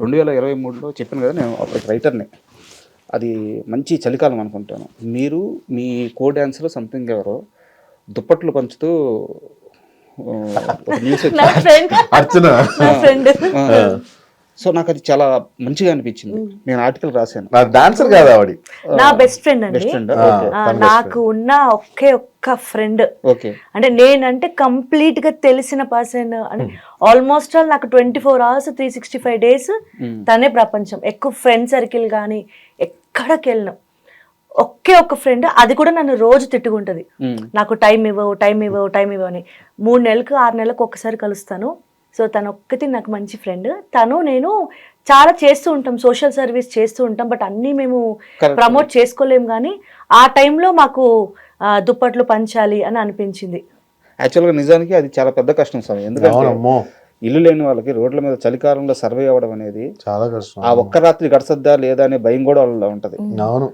2023లో చెప్పాను కదా, నేను అప్పుడు రైటర్ని. అది మంచి చలికాలం అనుకుంటాను. మీరు మీ కో డాన్స్‌లో సంథింగ్ ఎవరో దుప్పట్లు పంచుతూ ఒక న్యూస్ నా వచ్చింది. ఫ్రెండ్ అర్చన నా ఫ్రెండ్ సో నాకు అది చాలా మంచిగా అనిపించింది. నేను ఆర్టికల్ రాశాను. నా డాన్సర్ కాదు ఆవిడ. నా బెస్ట్ ఫ్రెండ్ అండి. Best friend. నాకు ఉన్న ఒక్క ఫ్రెండ్. ఓకే. అంటే నేనంటే కంప్లీట్ గా తెలిసిన పర్సన్. అంటే ఆల్మోస్ట్ ఆల్ నాకు 24 hours 365 days తనే ప్రపంచం. ఎక్కువ ఫ్రెండ్ సర్కిల్ కానీ ఎక్కడికి వెళ్ళినా ఒక్క ఫ్రెండ్. అది కూడా నన్ను రోజు తిట్టుకుంటది, నాకు టైం ఇవ్వవు అని. 3 నెలలకు 6 నెలలకు ఒక్కసారి కలుస్తాను. సో తను ఒక్కటి నాకు మంచి ఫ్రెండ్. తను నేను చాలా చేస్తూ ఉంటాం, సోషల్ సర్వీస్ చేస్తూ ఉంటాం, బట్ అన్నీ మేము ప్రమోట్ చేసుకోలేం. కానీ ఆ టైంలో మాకు దుప్పట్లు పంచాలి అని అనిపించింది. యాక్చువల్గా నిజానికి అది చాలా పెద్ద కష్టం స్వామి. ఎందుకంటే ఇల్లు లేని వాళ్ళకి రోడ్ల మీద చలికాలంలో సర్వే అవ్వడం అనేది చాలా కష్టం. ఆ ఒక్క రాత్రి గడసద్దా లేదా అనే భయం కూడా వాళ్ళలో ఉంటది. అవును.